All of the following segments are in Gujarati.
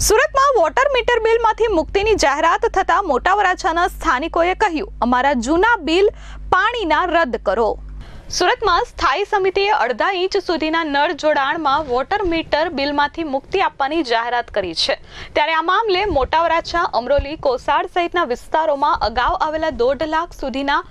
સુરતમાં વોટર મીટર બિલમાંથી મુક્તિની જાહેરાત થતા મોટા વરાછાના સ્થાનિકોએ કહ્યું, અમારા જૂના બિલ પાણીના રદ કરો। સુરતમાં સ્થાયી સમિતિએ અડધા ઇંચ સુધીના નળ જોડાણમાં વોટર મીટર બિલમાંથી મુક્તિ આપવાની જાહેરાત કરી છે। ત્યારે આ મામલે મોટા વરાછા, અમરોલી, કોસાડ સહિતના વિસ્તારોમાં અગાઉ આવેલા 1.5 લાખ સુધીના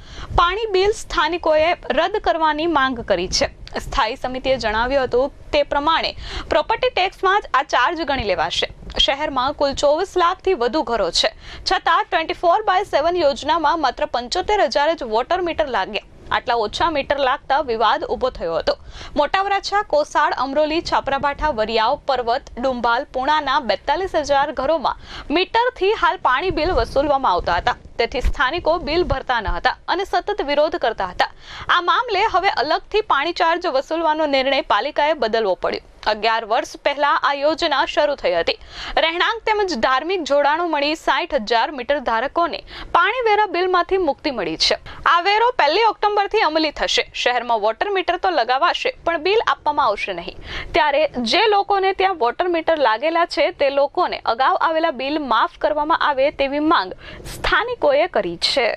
પાણી બિલ સ્થાનિકોએ રદ કરવાની માંગ કરી છે। સ્થાયી સમિતિએ જણાવ્યું હતું તે પ્રમાણે પ્રોપર્ટી ટેક્સમાં જ આ ચાર્જ ગણી લેવાશે। શહેરમાં કુલ 24 લાખથી વધુ ઘરો છે, છતાં 24/7 યોજનામાં માત્ર 75,000 જ વોટર મીટર લાગ્યા। આટલા ઓછા મીટર લાગતા વિવાદ ઉભો થયો હતો। મોટા વરાછા, કોસાડ, અમરોલી, છાપરાભાઠા, વરિયાવ, પર્વત, ડુંભાલ, પુણાના 42,000 ઘરોમાં મીટરથી હાલ પાણી બિલ વસૂલવામાં આવતા હતા। તેથી સ્થાનિકો બિલ ભરતા ન હતા અને સતત વિરોધ કરતા હતા। આ મામલે હવે અલગથી પાણી ચાર્જ વસૂલવાનો નિર્ણય પાલિકાએ બદલવો પડ્યો। 11 વર્ષ પહેલા આ યોજના શરૂ થઈ હતી। રહેણાંક તેમજ ધાર્મિક જોડાણો મળી 60,000 મીટર ધારકોને પાણી વેરા બિલમાંથી મુક્તિ મળી છે। આ વેરો 1 ઓક્ટોબરથી અમલી થશે। શહેરમાં વોટર મીટર તો લગાવાશે પણ બિલ આપવામાં આવશે નહીં। ત્યારે જે લોકોને ત્યાં વોટર મીટર લાગેલા છે તે લોકોને અગાઉ આવેલા બિલ માફ કરવામાં આવે તેવી માંગ સ્થાનિકોએ કરી છે।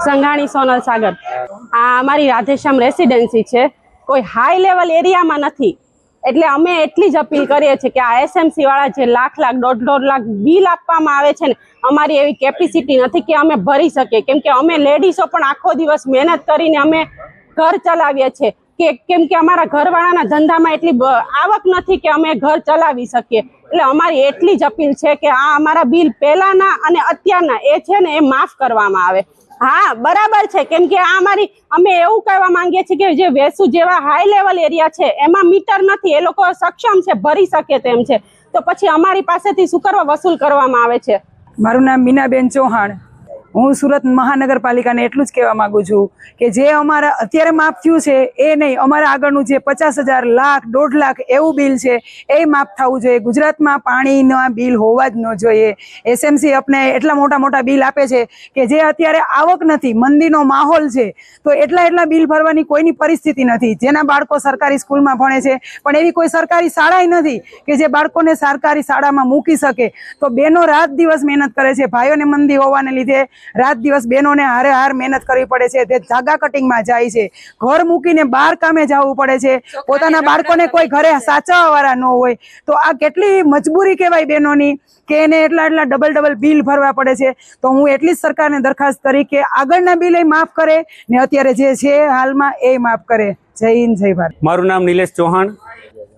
સંઘાણી સોનલ સાગર, આ અમારી રાધેશ્યામ રેસિડેન્સી છે, કોઈ હાઈ લેવલ એરિયામાં નથી। એટલે અમે એટલી જ અપીલ કરીએ છીએ કે આ એસએમસી વાળા જે લાખ 1.5 લાખ બિલ આપવામાં આવે છે ને, અમારી એવી કેપેસિટી નથી કે અમે ભરી શકીએ। કેમ કે અમે લેડીઝો પણ આખો દિવસ મહેનત કરીને અમે ઘર ચલાવીએ છીએ કેમ કે અમારા ઘરવાળાના ધંધામાં એટલી આવક નથી કે અમે ઘર ચલાવી શકીએ। એટલે અમારી એટલી જ અપીલ છે કે આ અમારા બિલ પહેલાના અને અત્યારના એ છે ને એ માફ કરવામાં આવે। હા, બરાબર છે, કેમ કે આ અમારી અમે એવું કહેવા માંગીએ છીએ કે જે વેસુ જેવા હાઈ લેવલ એરિયા છે એમાં મીટર નથી, એ લોકો સક્ષમ છે, ભરી શકે તેમ છે, તો પછી અમારી પાસેથી શું કરવા વસૂલ કરવામાં આવે છે। મારું નામ મીનાબેન ચૌહાણ। હું સુરત મહાનગરપાલિકાને એટલું જ કહેવા માંગુ છું કે જે અમારા અત્યારે માફ થયું છે એ નહીં, અમારા આગળનું જે 50,000, લાખ, 1.5 લાખ એવું બિલ છે એ માફ થવું જોઈએ। ગુજરાતમાં પાણીના બિલ હોવા જ ન જોઈએ। એસએમસી આપણે એટલા મોટા બિલ આપે છે કે જે અત્યારે આવક નથી, મંદીનો માહોલ છે, તો એટલા બિલ ભરવાની કોઈની પરિસ્થિતિ નથી। જેના બાળકો સરકારી સ્કૂલમાં ભણે છે પણ એવી કોઈ સરકારી શાળા નથી કે જે બાળકોને સરકારી શાળામાં મૂકી શકે। તો બહેનો રાત દિવસ મહેનત કરે છે, ભાઈઓને મંદી હોવાને લીધે રાત દિવસ બહેનોને હારે મહેનત કરવી પડે છે। તે ધાગા કટિંગમાં જાય છે, ઘર મૂકીને બહાર કામે જવું પડે છે, પોતાના બાળકોને કોઈ ઘરે સાચવવા વાળા ન હોય, તો આ કેટલી મજબૂરી કહેવાય બહેનોની કે એને એટલા ડબલ બિલ ભરવા પડે છે। તો હું એટલી જ સરકારને દરખાસ્ત કરી કે આગળના બિલ એ માફ કરે ને અત્યારે જે છે હાલમાં એ માફ કરે। જય હિન્દ, જય ભારત। મારું નામ નિલેશ ચૌહાણ,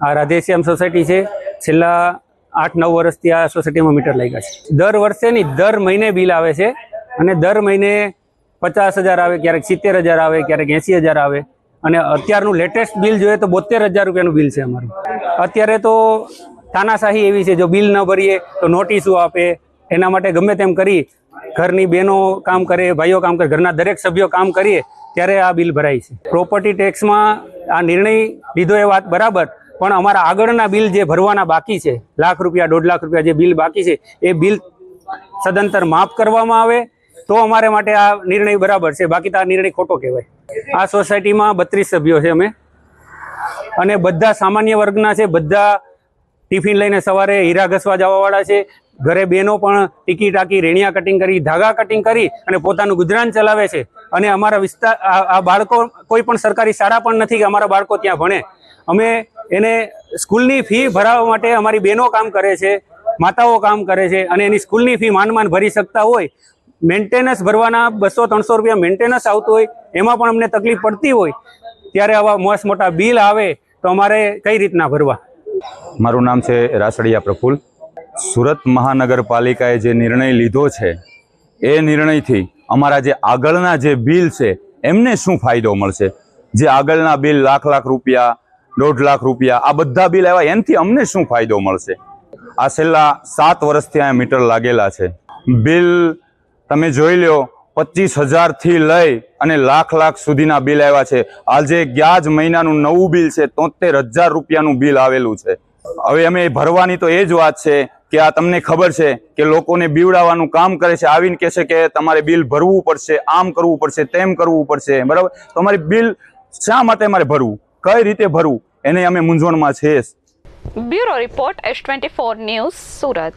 આ રાધેશ્યામ સોસાયટી છે। છેલ્લા 8-9 વર્ષથી આ સોસાયટીમાં મીટર લાગ્યા છે। દર વર્ષે નહીં, દર મહિને બિલ આવે છે અને દર મહિને 50,000 આવે, ક્યારેક 70,000 આવે, ક્યારેક 80,000 આવે। અને અત્યારનું લેટેસ્ટ બિલ જોઈએ તો 72,000 રૂપિયાનું બિલ છે અમારું। અત્યારે તો તાનાશાહી એવી છે, જો બિલ ન ભરીએ તો નોટિસો આપે, એના માટે ગમે તેમ કરી ઘરની બહેનો કામ કરે, ભાઈઓ કામ કરે, ઘરના દરેક સભ્યો કામ કરીએ ત્યારે આ બિલ ભરાય છે। પ્રોપર્ટી ટેક્સમાં આ નિર્ણય લીધો એ વાત બરાબર, પણ અમારા આગળના બિલ જે ભરવાના બાકી છે, લાખ રૂપિયા, 1.5 લાખ રૂપિયા જે બિલ બાકી છે, એ બિલ સદંતર માફ કરવામાં આવે તો અમારે માટે આ નિર્ણય બરાબર છે, બાકી તો આ નિર્ણય ખોટો કહેવાય। આ સોસાયટીમાં 32 સભ્યો છે અમે, અને બધા સામાન્ય વર્ગના છે। બધા ટિફિન લઈને સવારે હીરા ઘસવા જવાવાળા છે। ઘરે બહેનો પણ ટીકી ટાકી, રેણિયા કટિંગ કરી, ધાગા કટિંગ કરી અને પોતાનું ગુજરાન ચલાવે છે। અને અમારા વિસ્તાર આ બાળકો કોઈ પણ સરકારી શાળા પણ નથી કે અમારા બાળકો ત્યાં ભણે। અમે એને સ્કૂલની ફી ભરાવવા માટે અમારી બહેનો કામ કરે છે, માતાઓ કામ કરે છે, અને એની સ્કૂલની ફી માંડ ભરી શકતા હોય, મેન્ટેનન્સ ભરવાના 200-300 રૂપિયા મેન્ટેનન્સ આવતું હોય, એમાં પણ અમને તકલીફ પડતી હોય, ત્યારે આવા મોટા બિલ આવે તો અમારે કઈ રીતના ભરવા। મારું નામ છે રાસડિયા પ્રફુલ। સુરત મહાનગરપાલિકાએ જે નિર્ણય લીધો છે એ નિર્ણયથી અમારા જે આગળના જે બિલ છે એમને શું ફાયદો મળશે? જે આગળના બિલ લાખ રૂપિયા, 1.5 લાખ રૂપિયા, આ બધા બિલ આવ્યા, એનાથી અમને શું ફાયદો મળશે? આ છેલ્લા 7 વર્ષથી આ મીટર લાગેલા છે। બિલ તમે જોઈ લો, 25,000 થી લઈ અને લાખ સુધીના બિલ આવ્યા છે। આજે 11 મહિનાનું નવું બિલ છે, 73,000 રૂપિયાનું બિલ આવેલું છે। હવે અમે ભરવાની તો એ જ વાત છે કે આ તમને ખબર છે કે લોકોને બીવડાવવાનું કામ કરે છે, આવીને કહે છે કે તમારે બિલ ભરવું પડશે, આમ કરવું પડશે, તેમ કરવું પડશે, બરાબર? તો અમારી બિલ શા માટે અમારે ભરવું, કઈ રીતે ભરવું, એને અમે મૂંઝવણમાં છીએ। Bureau report S24 news, Surat.